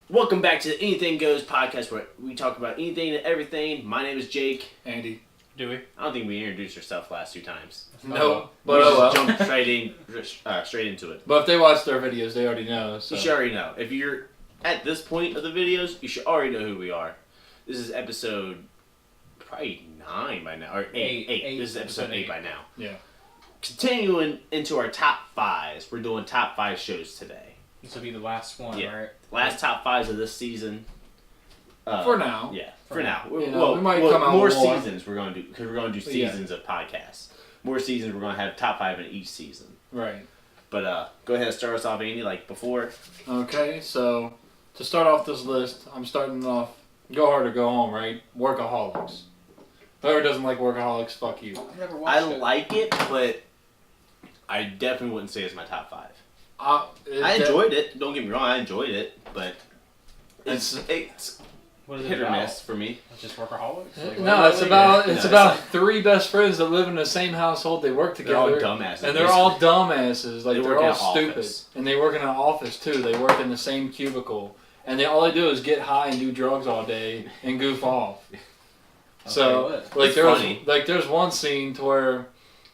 Welcome back to the Anything Goes podcast, where we talk about anything and everything. My name is Jake. Andy. Dewey. I don't think we introduced ourselves last 2 times. No, But but well. jump straight into it. But if they watch their videos, they already know. So. You should already know. If you're at this point of the videos, you should already know who we are. This is episode probably 9 by now, or 8. This is episode 8 by now. Yeah. Continuing into our top 5s, we're doing top 5 shows today. This will be the last one, Yeah. right? Last top 5s of this season. For now. Yeah, for now. You know, we might come out more with more. seasons we're going to do, because we're going to do seasons of podcasts. More seasons, we're going to have top 5 in each season. Right. But go ahead and start us off, Andy, like before. Okay, so to start off this list, I'm starting off Go Hard or Go Home, right? Workaholics. Whoever doesn't like Workaholics, fuck you. I've never watched I it. like it, but I definitely wouldn't say it's my top 5. I It- enjoyed it. Don't get me wrong, I enjoyed it, but it's What is it hit or about? miss for me. It's just workaholics? Like, No, what- it's about it's about like- 3 best friends that live in the same household. They work They're all together. dumbasses. And they're all dumbasses. Like, They they're work in all an stupid. office. And they work in an office, too. They work in the same cubicle. And all they do is get high and do drugs all day and goof off. So, Okay, like, there's one scene to where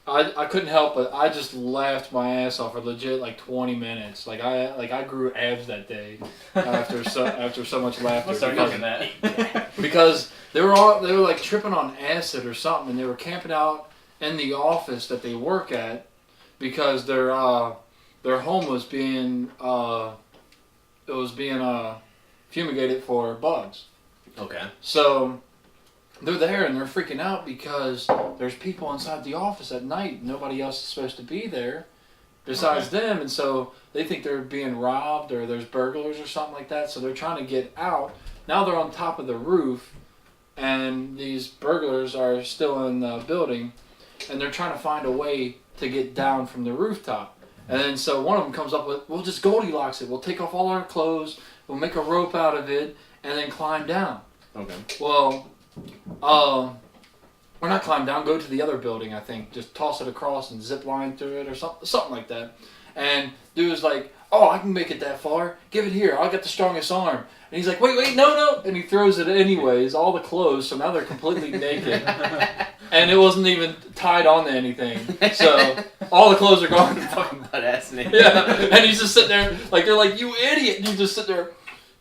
I couldn't help but I just laughed my ass off for legit like 20 minutes. Like I grew abs that day after so much laughter. Let's start doing that. Because they were like tripping on acid or something, and they were camping out in the office that they work at because their home was being fumigated for bugs. Okay. So they're there and they're freaking out because there's people inside the office at night. Nobody else is supposed to be there besides them, and so they think they're being robbed or there's burglars or something like that. So they're trying to get out. Now they're on top of the roof, and these burglars are still in the building, and they're trying to find a way to get down from the rooftop. And then so one of them comes up with, we'll just Goldilocks it. We'll take off all our clothes, we'll make a rope out of it, and then climb down. Okay. Well, we're not climb down, go to the other building, I think. Just toss it across and zip line through it or something like that. And dude was like, oh, I can make it that far. Give it here. I got the strongest arm. And he's like, wait, no. And he throws it anyways, all the clothes, so now they're completely naked. And it wasn't even tied on to anything. So all the clothes are gone. Fucking butt ass nigga. Yeah. And he's just sitting there, like, they're like, you idiot. And he's just sitting there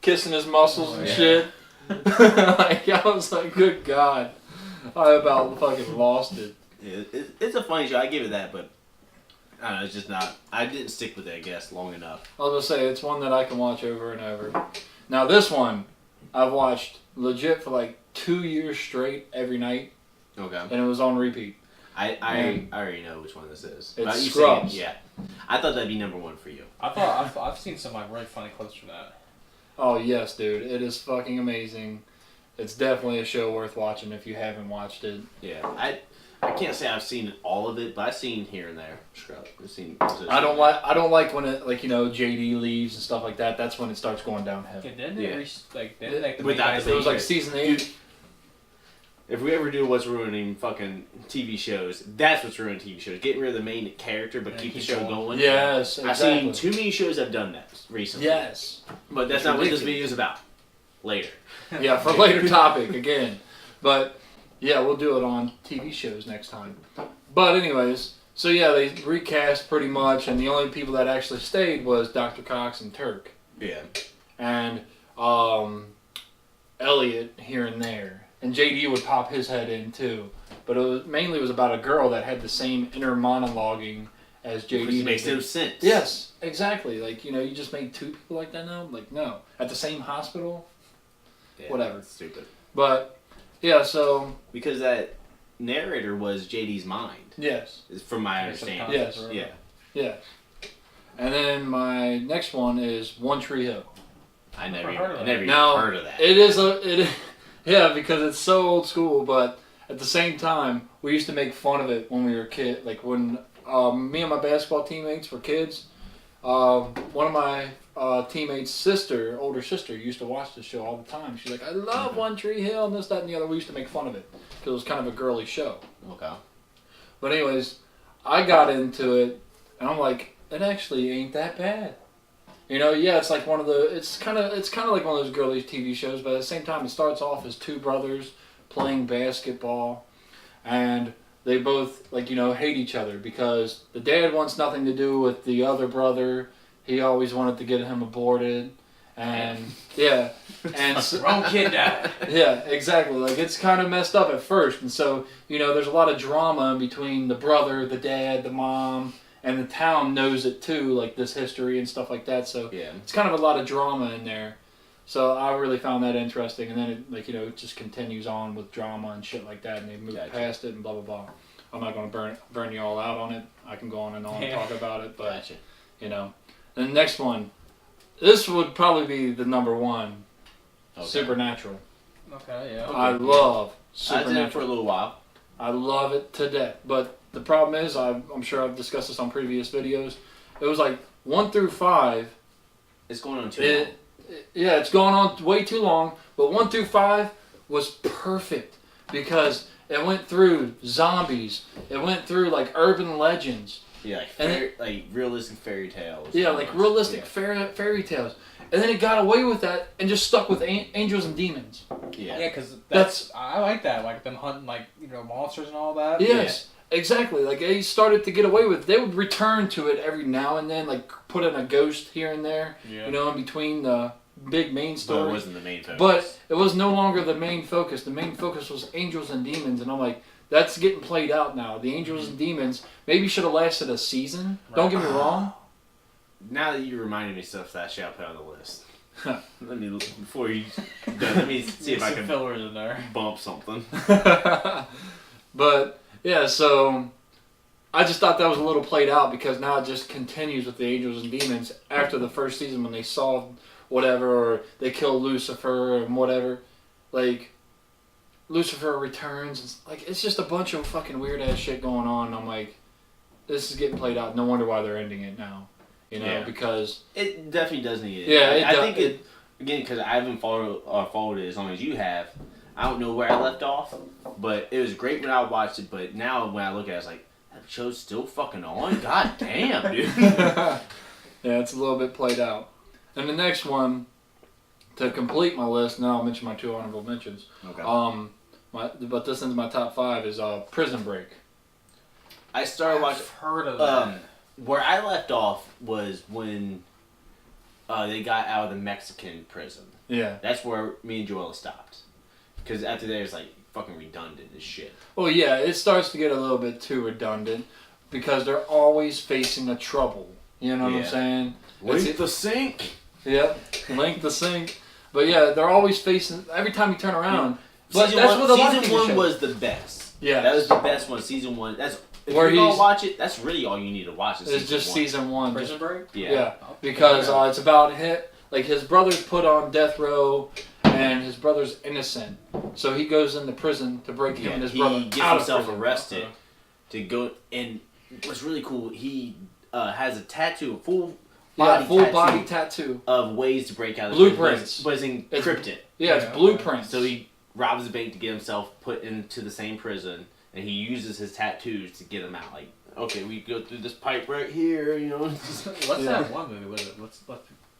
kissing his muscles and shit. Like, I was like, good God. I about fucking lost it. Yeah, it's a funny show. I give it that, but I don't know. It's just not. I didn't stick with it, I guess, long enough. I was gonna say, it's one that I can watch over and over. Now, this one, I've watched legit for like 2 years straight every night, Okay. and it was on repeat. I already know which one this is. It's But you Scrubs. say, yeah. I thought that'd be number 1 for you. I've seen some like really funny clips from that. Oh, yes, dude. It is fucking amazing. It's definitely a show worth watching if you haven't watched it. Yeah. I can't say I've seen all of it, but I've seen here and there. Scrub. I've seen. I don't like when it, like, you know, JD leaves and stuff like that. That's when it starts going downhill. Yeah, didn't Yeah. they the Without main the It was guy like say- season 8. If we ever do what's ruining fucking TV shows, that's what's ruining TV shows. Getting rid of the main character, but And keep the keep show going. going. Yes, exactly. I've seen too many shows that have done that recently. Yes. But that's It's not what this ridiculous. video is about. Later. Yeah, for later topic again. But yeah, we'll do it on TV shows next time. But anyways, so yeah, they recast pretty much, and the only people that actually stayed was Dr. Cox and Turk, Yeah. and Elliot here and there, and JD would pop his head in too. But it mainly was about a girl that had the same inner monologuing as JD. Which makes did. no sense. Yes, exactly. Like, you know, you just made 2 people like that now. Like, no, at the same hospital. Yeah, Whatever. it's stupid. But yeah, so Because that narrator was JD's mind, yes. from my understanding. Yes. Yeah. Yeah. And then my next one is One Tree Hill. I never Never even, heard of I that. never even Now, heard of that. Yeah, because it's so old school, but at the same time, we used to make fun of it when we were kid. Like when me and my basketball teammates were kids, one of my teammates' older sister, used to watch the show all the time. She's like, I love One Tree Hill and this, that, and the other. We used to make fun of it because it was kind of a girly show. Okay. But anyways, I got into it, and I'm like, it actually ain't that bad. You know, yeah, it's like it's kind of like one of those girly TV shows, but at the same time, it starts off as two brothers playing basketball, and they both like hate each other because the dad wants nothing to do with the other brother. He always wanted to get him aborted, and and so, wrong kid died. yeah, exactly. Like it's kind of messed up at first, and so there's a lot of drama in between the brother, the dad, the mom. And the town knows it too, like this history and stuff like that. So it's kind of a lot of drama in there. So I really found that interesting. And then it just continues on with drama and shit like that. And they move past it and blah blah blah. I'm not going to burn you all out on it. I can go on and on and talk about it, but And the next one, this would probably be the number one. Okay. Supernatural. Okay, yeah. I love Supernatural. I did it for a little while. I love it to death, but the problem is, I'm sure I've discussed this on previous videos. It was like 1 through 5. It's going on too long. Yeah, it's going on way too long. But 1 through 5 was perfect because it went through zombies. It went through like urban legends. Yeah, like realistic fairy tales. Yeah, like realistic fairy tales. And then it got away with that and just stuck with angels and demons. Yeah, because that's I like that. Like them hunting monsters and all that. Yes. Yeah. Exactly, like they started to get away with it. They would return to it every now and then, like put in a ghost here and there, in between the big main story. But it wasn't the main focus. But it was no longer the main focus. The main focus was angels and demons, and I'm like, that's getting played out now. The angels and demons maybe should have lasted a season. Right. Don't get me wrong. Now that you reminded me stuff that shall put on the list. Let me see if I can fill it in there. Bump something. But. Yeah, so I just thought that was a little played out because now it just continues with the angels and demons after the first season when they solved whatever or they killed Lucifer and whatever. Like, Lucifer returns. And, like, it's just a bunch of fucking weird ass shit going on. I'm like, this is getting played out. No wonder why they're ending it now. Because it definitely does need it. Yeah, I think it again because I haven't followed it as long as you have. I don't know where I left off, but it was great when I watched it. But now when I look at it, it's like, that show's still fucking on? God damn, dude. Yeah, it's a little bit played out. And the next one, to complete my list, now I'll mention my 2 honorable mentions. Okay. But this is my top 5 is Prison Break. I started watching. I've heard of that. Where I left off was when they got out of the Mexican prison. Yeah. That's where me and Joella stopped. Because after that, it's like fucking redundant as shit. Well, yeah, it starts to get a little bit too redundant because they're always facing a trouble. You know what I'm saying? Link the sink. Yep, link the sink. But yeah, they're always facing. Every time you turn around, Season one was the best. Yeah, that was the best one. Season 1. That's if you're gonna watch it. That's really all you need to watch. It's just season 1. Prison Break. Yeah, because it's about his brother's put on death row. And his brother's innocent, so he goes into prison to break him and his brother out of prison. He gets himself arrested to go. And what's really cool, he has a tattoo, a full body tattoo of ways to break out of blueprints, but it's encrypted. It's blueprints. So he robs the bank to get himself put into the same prison, and he uses his tattoos to get him out. Like, okay, we go through this pipe right here, What's that one movie? What is it? Let's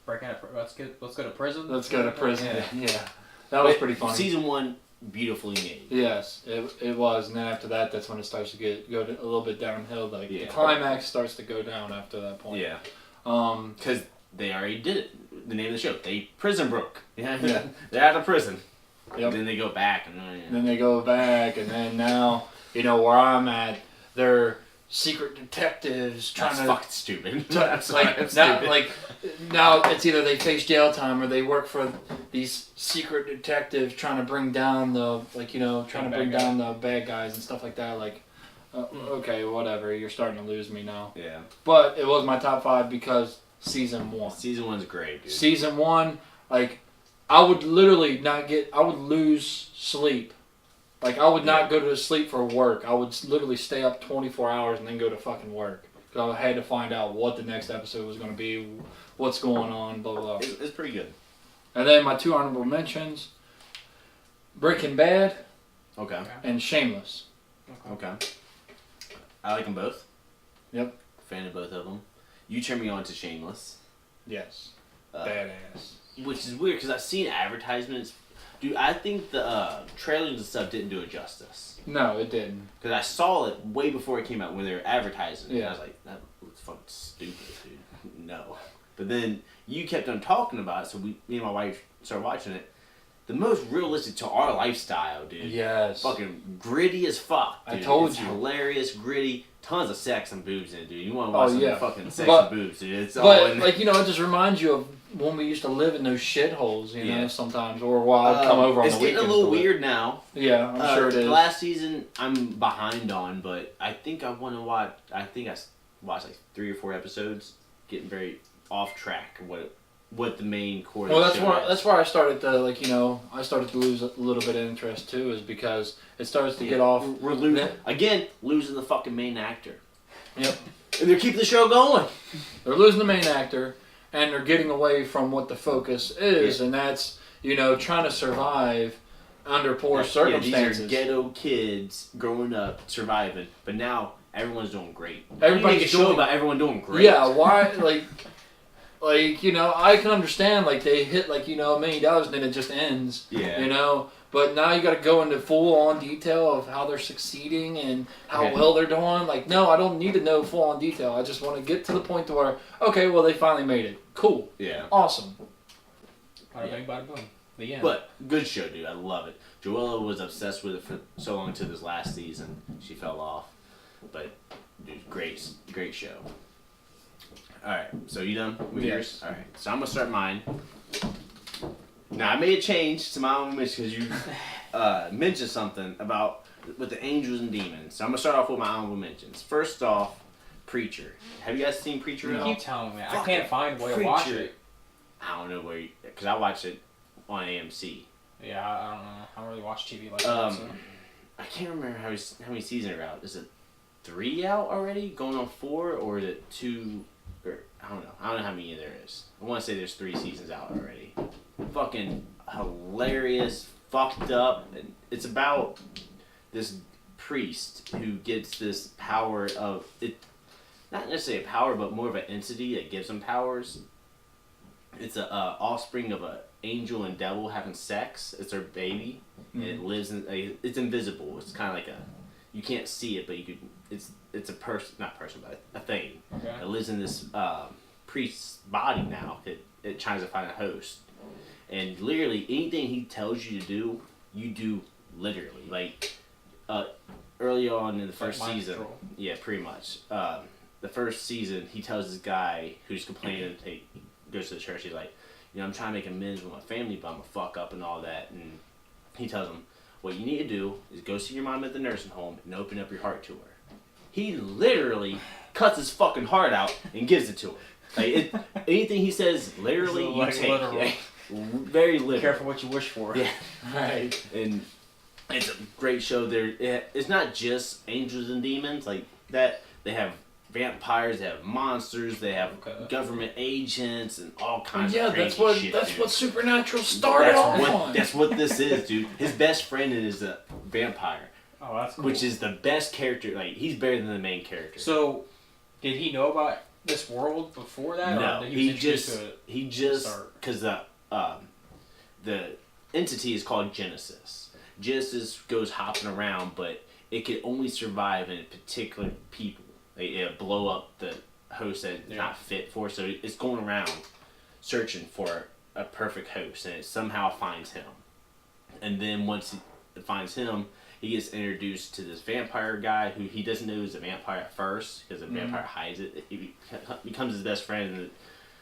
break out. Let's go to prison. Let's go to prison. Yeah. That was pretty funny. Season 1, beautifully made. Yes, it was, and then after that, that's when it starts to go a little bit downhill. Like the climax starts to go down after that point. Yeah. Because they already did it. The name of the show, they prison broke. Yeah. They're out of prison. Yep. Then they go back and then now where I'm at, they're secret detectives trying to. Fucking stupid. Now it's either they face jail time or they work for these secret detectives trying to bring down the down the bad guys and stuff like that. Like, okay, whatever. You're starting to lose me now. Yeah. But it was my top 5 because season 1. Season 1's great, dude. Season 1, like, I would literally I would lose sleep. Like, I would not go to sleep for work. I would literally stay up 24 hours and then go to fucking work. Because I had to find out what the next episode was going to be, what's going on, blah, blah, blah. It's pretty good. And then my 2 honorable mentions, Breaking Bad and Shameless. Okay. I like them both. Yep. Fan of both of them. You turned me on to Shameless. Yes. Badass. Which is weird because I've seen advertisements. Dude, I think the trailers and stuff didn't do it justice. No, it didn't. Because I saw it way before it came out when they were advertising it. Yeah. And I was like, that looks fucking stupid, dude. No. But then you kept on talking about it, so me and my wife started watching it. The most realistic to our lifestyle, dude. Yes. Fucking gritty as fuck, dude. I told it's you. hilarious, gritty, tons of sex and boobs in it, dude. You want to watch some fucking sex But- and boobs, dude. It's all But, in like, you know, it just reminds you of when we used to live in those shitholes, you know, sometimes. Or while I'd come over on the It's getting weekends. a little weird now. Yeah, I'm sure it is. Last season, I'm behind on, but I think I want to watch. I think I watched like 3 or 4 episodes, getting very off track. What the main core? Well, of the show is. that's where I started to I started to lose a little bit of interest too, is because it starts to get off. We're losing again, losing the fucking main actor. Yep. And they're keeping the show going. They're losing the main actor, and they're getting away from what the focus is, and that's trying to survive under poor circumstances. These are ghetto kids growing up, surviving, but now everyone's doing great. Everybody's make a show about everyone doing great. Yeah, why I can understand they hit $1 million and then it just ends. Yeah. But now you got to go into full on detail of how they're succeeding and how well they're doing. No, I don't need to know full on detail. I just want to get to the point to where they finally made it. Cool. Yeah. Awesome. Bada bing, bada boom. The end. But good show, dude. I love it. Joella was obsessed with it for so long until this last season. She fell off. But dude, great show. Alright, so you done with yours? Alright, so I'm going to start mine. Now, I made a change to my own mention because you mentioned something about with the angels and demons. So I'm going to start off with my honorable mentions. First off, Preacher. Have you guys seen Preacher? You keep telling me. I can't find a way to watch it. I don't know where because I watched it on AMC. Yeah, I don't know. I don't really watch TV like that. So. I can't remember how many seasons are out. Is it 3 out already? Going on 4? Or is it 2? Or, I don't know. I don't know how many there is. I want to say there's 3 seasons out already. Fucking hilarious, fucked up. It's about this priest who gets this power of it. Not necessarily a power, but more of an entity that gives him powers. It's a offspring of a angel and devil having sex. It's their baby. And it lives in. It's invisible. It's kind of like you can't see it, but you could. It's a person, not person, but a thing. Okay. It lives in this priest's body now. It tries to find a host, and literally anything he tells you to do, you do literally. Early on in the first season, yeah, pretty much. The first season, he tells this guy who's complaining. He goes to the church. He's like, I'm trying to make amends with my family, but I'm a fuck up and all that. And he tells him, what you need to do is go see your mom at the nursing home and open up your heart to her. He literally cuts his fucking heart out and gives it to her. Anything he says, literally, you take. Yeah, very literal. Careful what you wish for. Yeah. Right. And it's a great show. It's not just angels and demons like that. They have vampires, they have monsters, they have government agents, and all kinds of crazy shit. That's what Supernatural started on. That's what this is, dude. His best friend is a vampire. Oh, that's cool. Which is the best character. He's better than the main character. So, did he know about this world before that? No, or he just because the entity is called Genesis. Genesis goes hopping around, but it can only survive in particular people. It blow up the host that's not fit for it. So it's going around searching for a perfect host, and it somehow finds him. And then once it finds him, he gets introduced to this vampire guy who he doesn't know is a vampire at first because the vampire hides it. He becomes his best friend, and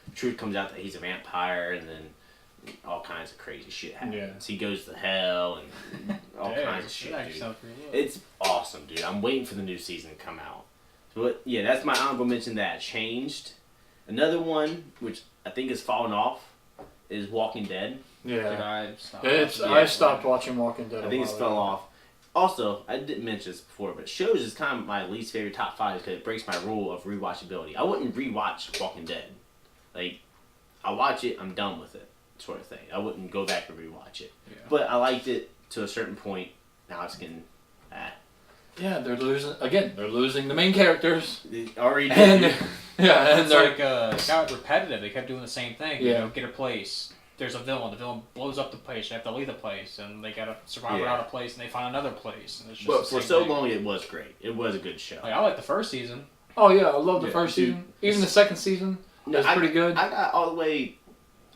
the truth comes out that he's a vampire, and then all kinds of crazy shit happens. Yeah. He goes to hell and all kinds of shit, dude. It's awesome, dude. I'm waiting for the new season to come out. But yeah, that's my honorable mention that changed. Another one, which I think has fallen off, is Walking Dead. Yeah. I stopped watching Walking Dead. I think it's fell off. Also, I didn't mention this before, but shows is kind of my least favorite top 5 because it breaks my rule of rewatchability. I wouldn't rewatch Walking Dead. I watch it, I'm done with it, sort of thing. I wouldn't go back and rewatch it. Yeah. But I liked it to a certain point. Now it's getting... Yeah, they're losing the main characters. They already did. Yeah, and It's like it got repetitive. They kept doing the same thing. Yeah. You know, get a place. There's a villain. The villain blows up the place. They have to leave the place, and they gotta survive without a place, and they find another place. And it's just But the for same so thing. long, it was great. It was a good show. Like, I like the first season. Oh yeah, I love the first dude, season. Even the second season was pretty good. I got all the way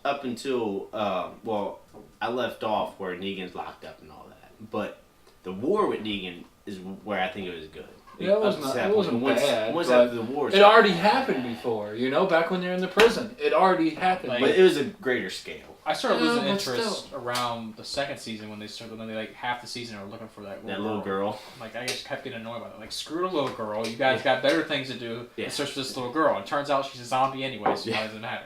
up until I left off where Negan's locked up and all that. But the war with Negan is where I think it was good. Yeah, it wasn't bad. Once but after the war, it already happened before. You know, back when they're in the prison, it already happened. Like, but it was a greater scale. I started Yeah, losing but interest still. around the second season when they like half the season are looking for that Little girl. Like, I just kept getting annoyed by it. Like, screw the little girl. You guys got better things to do than search for this little girl. And it turns out she's a zombie anyway, so it doesn't matter.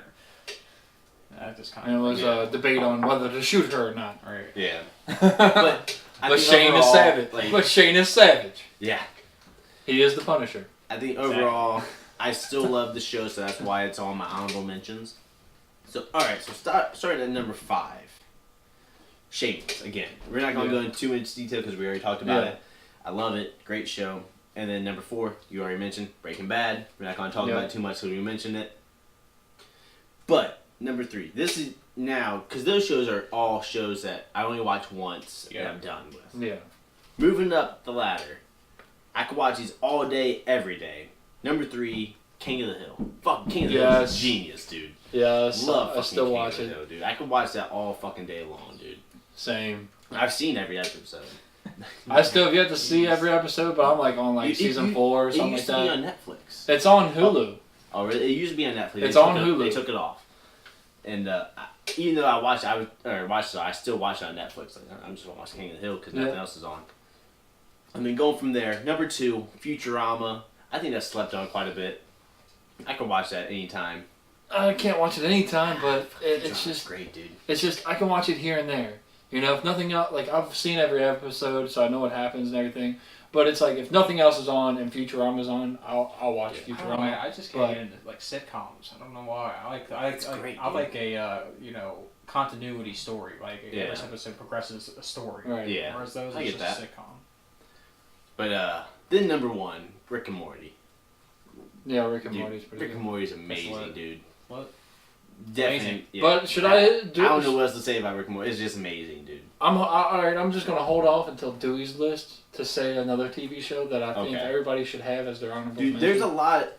That just kind And of... it was a debate on whether to shoot her or not. Right. Yeah. But I think Shane is overall, savage. like- But Shane is savage. Yeah. He is the Punisher. I think overall, I still love the show, so that's why it's on my honorable mentions. So, alright, so starting at number 5. Shameless, again. We're not going to go into too much detail because we already talked about it. I love it. Great show. And then number 4, you already mentioned, Breaking Bad. We're not going to talk about it too much because we mentioned it. But, number 3. This is now, because those shows are all shows that I only watch once and I'm done with. Yeah. Moving up the ladder. I could watch these all day, every day. Number 3, King of the Hill. Fuck, King of the Hill is genius, dude. Yeah, Love I still King watch of the it. Hill, dude. I could watch that all fucking day long, dude. Same. I've seen every episode. I still have yet to see every episode, but I'm like on season 4 or something like It used to be that. on Netflix. It's on Hulu. Oh, really? It used to be on Netflix. It's on Hulu. They took it off. And even though I watched it, I still watch it on Netflix. Like, I'm just gonna watch King of the Hill because nothing else is on. I mean, going from there, number 2, Futurama. I think that's slept on quite a bit. I could watch that anytime. I can't watch it anytime, but it's just great, dude. It's just I can watch it here and there. You know, if nothing else, like I've seen every episode, so I know what happens and everything. But it's like if nothing else is on and Futurama's on, I'll watch Futurama. I just can't get into like sitcoms. I don't know why. I like a continuity story. Like every episode progresses a story. Right. Yeah. Whereas those I are get just that. a sitcom. But then number 1, Rick and Morty. Yeah, Rick and Dude, Morty's pretty Rick good. and Morty's amazing, dude. What? Definitely. Yeah. But should I do? I don't know what else to say about Rick and Morty. It's just amazing, dude. Alright, I'm just gonna hold off until Dewey's list to say another TV show that I think everybody should have as their honorable Dude, mention. there's a lot.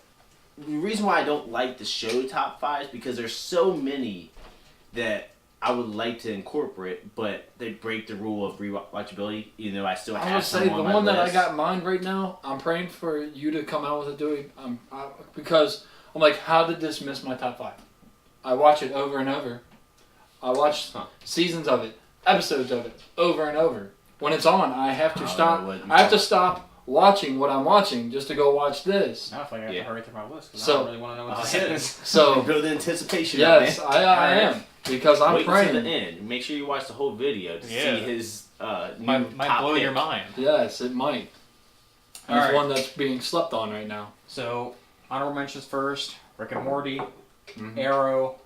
The reason why I don't like the show top 5 is because there's so many that I would like to incorporate, but they break the rule of rewatchability. You know, I still have. I would say some the on my one that I list. got in mind right now. I'm praying for you to come out with a Dewey, because I'm like, how did this miss my top 5? I watch it over and over. I watch seasons of it, episodes of it, over and over. When it's on, I have to stop. I have to stop watching what I'm watching just to go watch this. Now I feel like I have to hurry through my list because I So- don't really want to know what this is. So build the anticipation. yes, up, man. I am because I'm Wait praying. until the end. Make sure you watch the whole video to see his new Might top blow pick. your mind. Yes, it might. All It's right. one that's being slept on right now. So, honorable mentions first: Rick and Morty, Mhm. Arrow.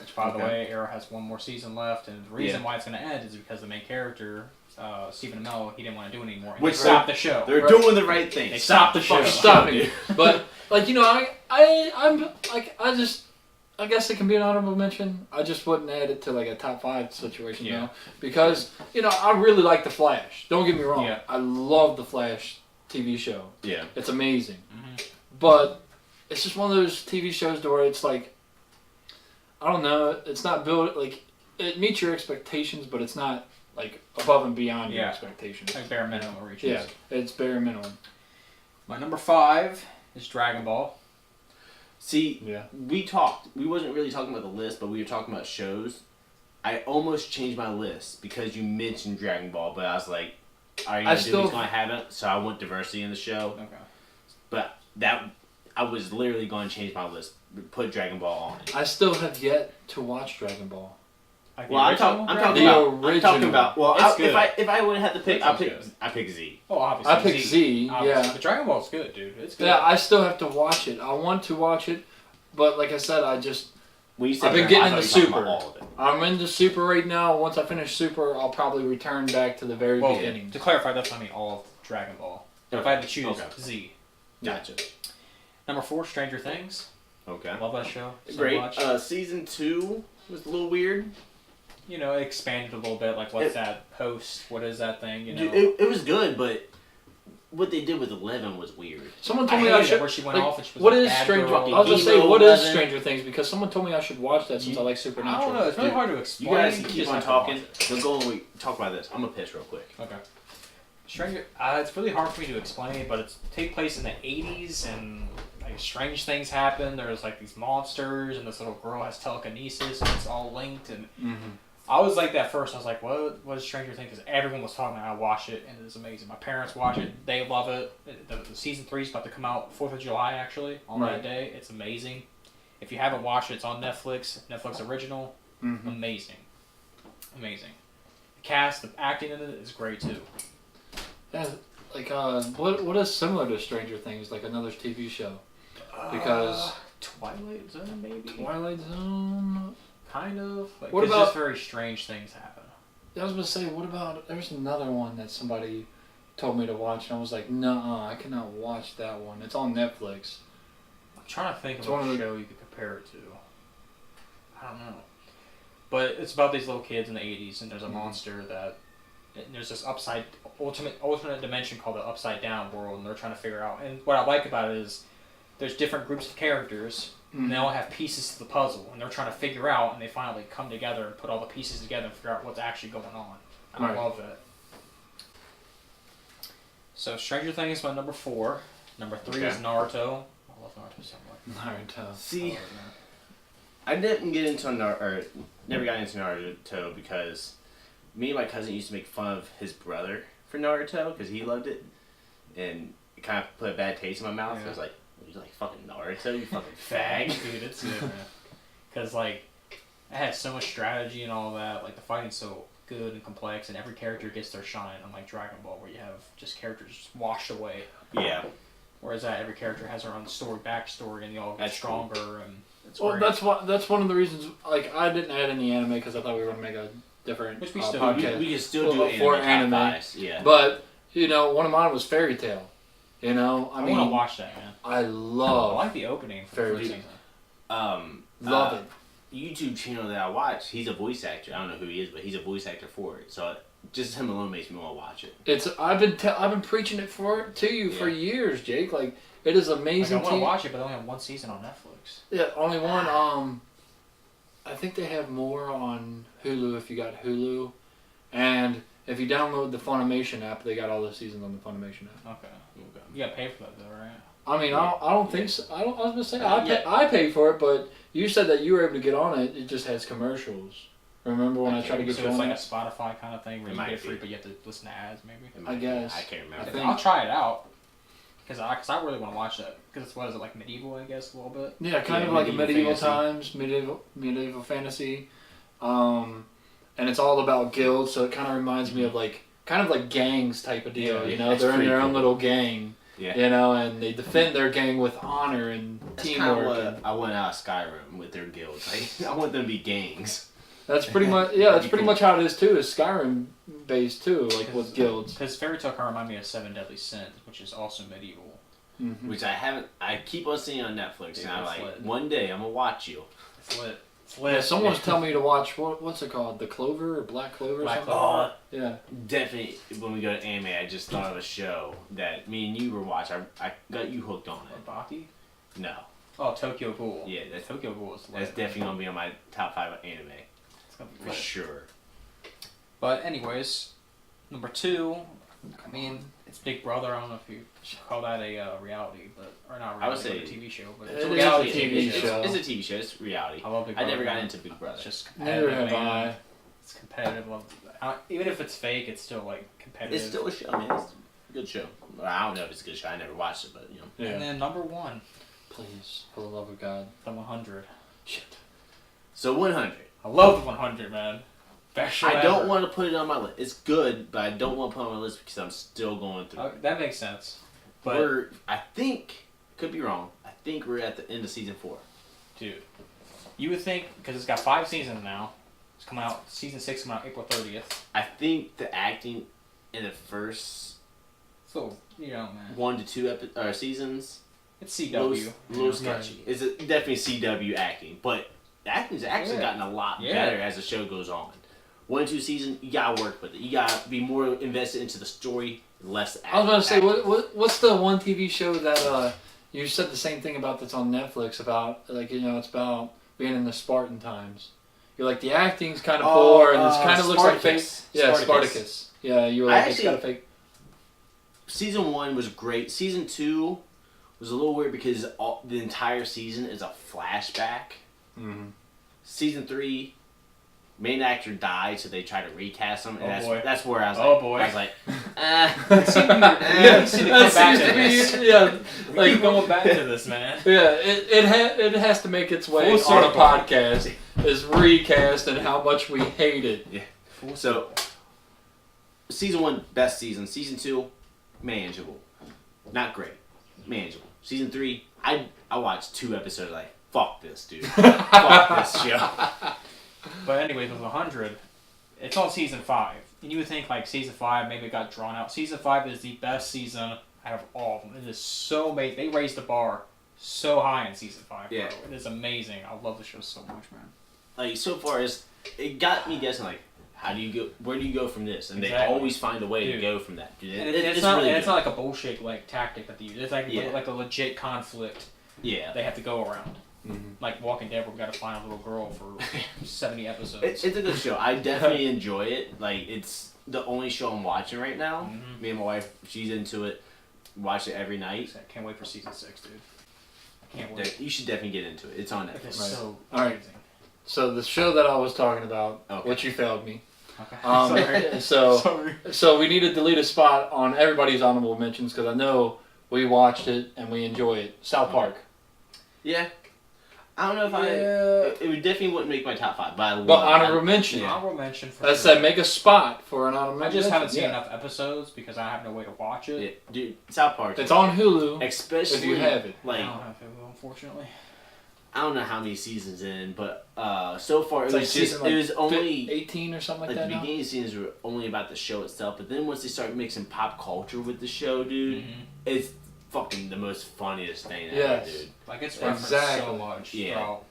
Which, by the way, Arrow has one more season left, and the reason Yeah. why it's going to end is because the main character, Stephen Amell, he didn't want to do it anymore. And Which they stopped the show. They're doing the right thing. They stopped the show. fucking Stopping shit, it. But like I guess it can be an honorable mention. I just wouldn't add it to like a top 5 situation, you know, because I really like The Flash. Don't get me wrong. Yeah. I love The Flash TV show. Yeah. It's amazing. Mhm. But it's just one of those TV shows to where it's like, I don't know, it's not built like it meets your expectations, but it's not like above and beyond your expectations. Like bare minimum reaches. Yeah, it's bare minimum. My number 5 is Dragon Ball. See, Yeah. we wasn't really talking about the list, but we were talking about shows. I almost changed my list because you mentioned Dragon Ball, but I was like, are you going to do these? I haven't, so I want diversity in the show. Okay. But I was literally going to change my list, put Dragon Ball on it. I still have yet to watch Dragon Ball. Like Well, I'm talking original. about. Well, It's good. if I would have to pick, It's I pick Z. Oh, obviously. I picked Z, Obviously. yeah. But Dragon Ball's good, dude. It's good. Yeah, I still have to watch it. I want to watch it, but like I said, When you said I've been Dragon getting Ball, I thought you into were talking about Super. all of it. I'm into Super right now. Once I finish Super, I'll probably return back to the very beginning. To clarify, that's what I mean, all of Dragon Ball. If I had to choose, Z. Gotcha. Number 4, Stranger Things. Okay. Love that show so Great. much. Season 2 was a little weird. You know, it expanded a little bit. Like, what's that host? What is that thing? You know, it was good, but what they did with 11 was weird. Someone told me I should. where she went off and she was what a is bad Stranger? girl. I was gonna say, what is 11? Stranger Things? Because someone told me I should watch that since I like I Supernatural. don't know. It's really hard to explain. You guys You keep just on have to talking. watch it. We'll go and we talk about this. I'm gonna piss real quick. Okay. Stranger. It's really hard for me to explain, but it's take place in the 80s, and like strange things happen. There's like these monsters, and this little girl has telekinesis, and it's all linked. And I was like that first. I was like, what is Stranger Things? Because everyone was talking about it. I watched it, and it's amazing. My parents watch it. They love it. The season 3 is about to come out 4th of July, actually, on that day. It's amazing. If you haven't watched it, it's on Netflix. Netflix original. Amazing. Amazing. The cast, the acting in it is great, too. Yeah, like what is similar to Stranger Things? Like another TV show? Because Twilight Zone, maybe. Twilight Zone. Kind of. Like, What it's about- just very strange things happen. I was gonna say, what about? There's another one that somebody told me to watch, and I was like, nah, I cannot watch that one. It's on Netflix. I'm trying to think It's of one a of the- show you could compare it to. I don't know. But it's about these little kids in the 80s, and there's a monster that. And there's this alternate dimension called the Upside Down world, and they're trying to figure out. And what I like about it is there's different groups of characters, and they all have pieces to the puzzle, and they're trying to figure out, and they finally come together and put all the pieces together and figure out what's actually going on. And I love that. So Stranger Things is my number 4. Number 3 is Naruto. I love Naruto so much. Naruto. See, I didn't get into never got into Naruto because me and my cousin used to make fun of his brother for Naruto because he loved it, and it kind of put a bad taste in my mouth. Yeah. I was like, "You like fucking Naruto? You fucking fag!" Dude, it's good, man. Because like, it has so much strategy and all that. Like the fighting's so good and complex, and every character gets their shine. Unlike Dragon Ball, where you have just characters just washed away. Yeah. Whereas every character has their own backstory, and they all get stronger. Cool. And it's well, great. that's one of the reasons. Like, I didn't add any anime because I thought we were gonna make a different Which we still podcast. We can still do anime. Yeah. But you know, one of mine was Fairy Tail. You know, I mean, want to watch that, man. I love. I like the opening for the first season. Love it. YouTube channel that I watch, he's a voice actor. I don't know who he is, but he's a voice actor for it. So just him alone makes me want to watch it. I've been preaching it to you for years, Jake. Like, it is amazing. Like, I want to watch it, but they only have one season on Netflix. Yeah, only one. I think they have more on Hulu if you got Hulu, and if you download the Funimation app, they got all the seasons on the Funimation app. Okay. You got to pay for that though, right? I mean, I don't think so. I was gonna say I pay for it, but you said that you were able to get on it. It just has commercials. Remember when I tried to get you on? So it? it's like a Spotify kind of thing where you get it free, but you have to listen to ads, maybe. I guess. I can't remember. I'll try it out because I really want to watch that because what is it, like medieval? I guess a little bit. Yeah, kind of like medieval times, medieval fantasy, and it's all about guilds. So it kind of reminds me of like gangs type of deal. Yeah, you know, they're in their own little gang. Yeah. You know, and they defend their gang with honor and teamwork. That's I want out of Skyrim with their guilds. Like, I want them to be gangs. That's pretty much that's pretty much how it is too. Is Skyrim based too, like with guilds. Because Fairy Tail kind of remind me of Seven Deadly Sins, which is also medieval. Mm-hmm. Which I keep on seeing on Netflix, and I'm like, one day I'm gonna watch you. It's lit. It's lit. Yeah, someone's telling me to watch what's it called, The Clover or Black Clover? Black or something? Clover. Yeah. Definitely, when we go to anime, I just thought of a show that me and you were watching. I got you hooked on it. Baki? No. Oh, Tokyo Ghoul. Yeah, Tokyo Ghoul is lit. That's definitely gonna be on my top 5 anime. It's gonna be For lit. sure. But anyways, number 2, I mean, it's Big Brother. I don't know if you should call that a reality, or not reality, I would say but a TV show. But it it's a is reality a TV show. It's a TV show. It's reality. I love Big I Brother. never got into Big Brother. It's just Neither competitive. have man. I. It's competitive. Even if it's fake, it's still like competitive. It's still a show, man. It's a good show. Well, I don't know if it's a good show. I never watched it, but you know. Yeah. And then number 1, Please, for the love of God. the 100. Shit. So 100. I love the 100, man. Best show I don't ever. want to put it on my list. It's good, but I don't want to put it on my list because I'm still going through it. That makes sense. But I think, could be wrong, I think we're at the end of season 4. dude, you would think, because it's got 5 seasons now, it's coming out, season 6 coming out April 30th. I think the acting in the first So, you know, man. 1 to 2 seasons It's CW. A little sketchy. It's definitely CW acting, but the acting's actually gotten a lot better as the show goes on. 1 and 2 season, you gotta work with it. You gotta be more invested into the story, less acting. I was about to say, what's the one TV show that you said the same thing about that's on Netflix about, like, you know, it's about being in the Spartan times. You're like, the acting's kind of poor and it kind of looks like fake. Yeah, Spartacus. Yeah, you were like, it's got a fake. Season 1 was great. Season 2 was a little weird because the entire season is a flashback. Mm-hmm. Season 3, main actor died, so they tried to recast him, and that's where I was I was like, you seem to come back to this. Yeah, Like, keep going back to this, man. Yeah, it has to make its way on a podcast. Is recast and how much we hate it. Yeah. So, season 1, best season. Season 2, manageable. Not great. Manageable. Season 3, I watched 2 episodes like, fuck this, dude. Fuck this show. But anyways, with 100, it's on season 5. And you would think like season 5 maybe it got drawn out. Season 5 is the best season out of all of them. It is so amazing. They raised the bar so high in season 5. Yeah. Bro. It is amazing. I love the show so much, man. Like, so far, it got me guessing, like, how do you go? Where do you go from this? And they always find a way to go from that. Dude, it's not like a bullshit like tactic that they use. It's like like a legit conflict. Yeah. They have to go around. Mm-hmm. Like Walking Dead, we've got to find a little girl for 70 episodes. It's a good show. I definitely enjoy it. Like, it's the only show I'm watching right now. Mm-hmm. Me and my wife, she's into it. Watch it every night. I can't wait for season 6, dude. I can't wait. You should definitely get into it. It's on Netflix. It's so amazing. So the show that I was talking about, which you failed me. Okay. So we need to delete a spot on everybody's honorable mentions because I know we watched it and we enjoy it. South Park. Yeah. I don't know if it would definitely wouldn't make my top 5, but honorable mention. Yeah. Honorable mention for I said make a spot for an honorable mention. I just haven't seen enough episodes because I have no way to watch it. Yeah. Dude, South Park. It's on Hulu. Especially if you have it. Like, I don't have Hulu, unfortunately. I don't know how many seasons in, but so far it was just it was only 18 or something like that. The beginning seasons were only about the show itself, but then once they start mixing pop culture with the show, dude, it's fucking the most funniest thing ever, dude. Like, it's referenced so much. Throughout,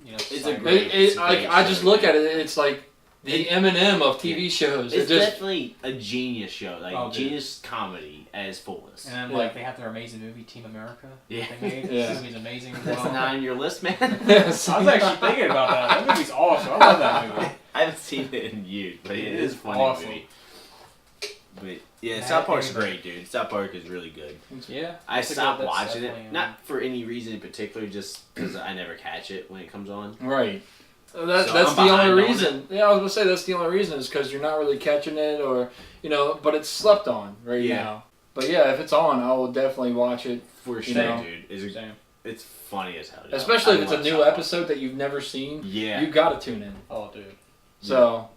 you know, it's a great. I just look at it. It's like the Eminem of TV shows. It's definitely a genius show, like genius comedy at its fullest. And like they have their amazing movie Team America. Yeah, they made. This movie's amazing. That's not on your list, man. Yes. I was actually thinking about that. That movie's awesome. I love that movie. I haven't seen it in years, but it is funny. Awesome. Movie. But yeah, South Park's great, dude. South Park is really good. Yeah. I stopped watching it, not for any reason in particular, just because I never catch it when it comes on. Right. That's the only reason. Yeah, I was gonna say that's the only reason is because you're not really catching it, or but it's slept on now. But yeah, if it's on, I will definitely watch it. For sure, dude. It's funny as hell. Dude. Especially if it's a new episode that you've never seen. Yeah. You gotta tune in. Oh, dude. So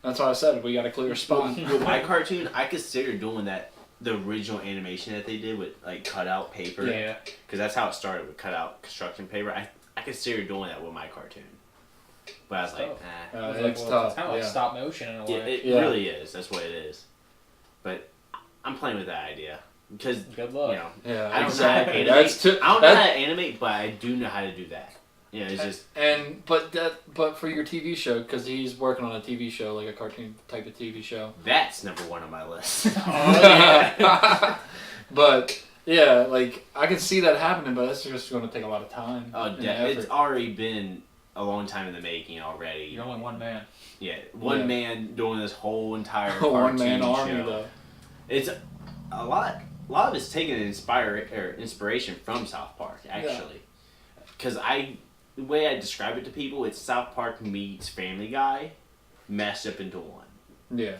that's why I said we got a clear spot. With my cartoon, I consider doing that. The original animation that they did with like cutout paper. Yeah. Because that's how it started with cutout construction paper. I consider doing that with my cartoon. But I was like, it's tough. It's kind of like stop motion in a way. It really is. That's what it is. But I'm playing with that idea. Because, good luck. I don't know how to animate. I don't know how to animate, but I do know how to do that. It's just... But for your TV show, because he's working on a TV show, like a cartoon type of TV show. That's number 1 on my list. Oh, yeah. But... yeah, like, I can see that happening, but that's just going to take a lot of time. Oh, it's already been a long time in the making already. You're only one man. Yeah, one man doing this whole entire one-man army, show. Though. It's a lot of it's taken inspiration from South Park, actually. Because the way I describe it to people, it's South Park meets Family Guy meshed up into one. Yeah.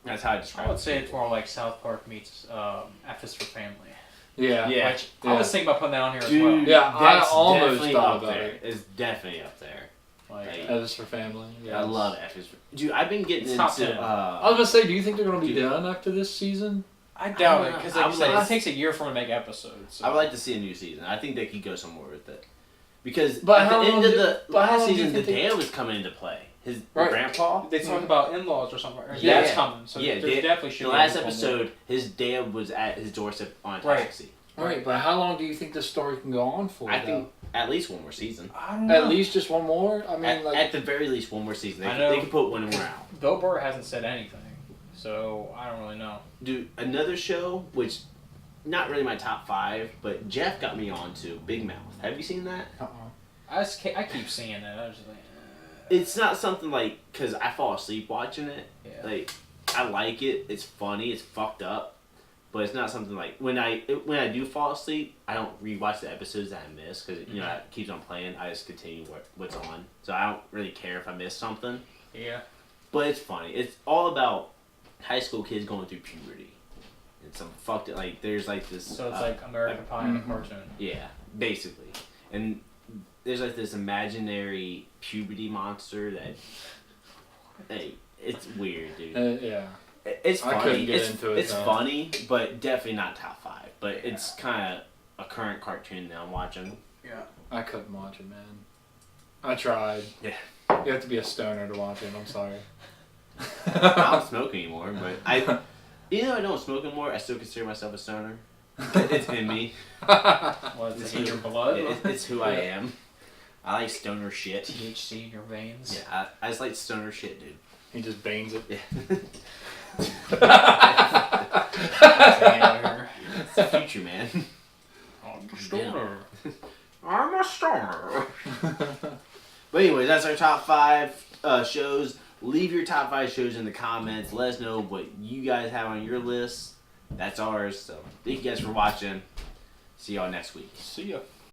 That's how I describe it. I would say it's more like South Park meets F is for Family. Yeah. Which I was thinking about putting that on here as well. Yeah, I almost thought about it. It's definitely up there. Like F is for Family. Yeah, I love F is for... Dude, I've been getting into... I was going to say, do you think they're going to be done after this season? I doubt it, because it takes a year for them to make episodes. So. I would like to see a new season. I think they could go somewhere with it. Because at the end of the last season, the dad was coming into play. His grandpa. They talked about in-laws or something. That's coming. So there definitely should be. The last episode, his dad was at his doorstep on a taxi. All right, but how long do you think this story can go on for? I think at least one more season. I don't know. At least just one more. I mean, At the very least, one more season. I know. They can put one more out. Bill Burr hasn't said anything, so I don't really know. Dude, another show, which not really my top 5, but Jeff got me on to Big Mouth. Have you seen that? I keep seeing it. I was just like, It's not something like, because I fall asleep watching it. Yeah. Like, I like it. It's funny. It's fucked up. But it's not something like, when I do fall asleep, I don't rewatch the episodes that I miss, because, you know, it keeps on playing. I just continue what's on. So I don't really care if I miss something. yeah. But it's funny. It's all about high school kids going through puberty. And some fucked it, like, there's like this... So it's like American Pie in a cartoon. Yeah, basically. And there's like this imaginary puberty monster that... Hey, it's weird, dude. Yeah. It's funny. I couldn't get into it, It's though. funny, but definitely not top 5. But it's kind of a current cartoon that I'm watching. Yeah. I couldn't watch it, man. I tried. Yeah. You have to be a stoner to watch it. I'm sorry. I don't smoke anymore, but even though I don't smoke anymore, I still consider myself a stoner. It's in me. What, It's it's in your blood? It's who I am. I like stoner shit. THC in your veins? Yeah, I just like stoner shit, dude. He just banes it. Yeah. Damn. It's the future, man. I'm a stoner. I'm a stoner. But anyway, that's our top 5 shows. Leave your top 5 shows in the comments. Let us know what you guys have on your list. That's ours. So thank you guys for watching. See y'all next week. See ya.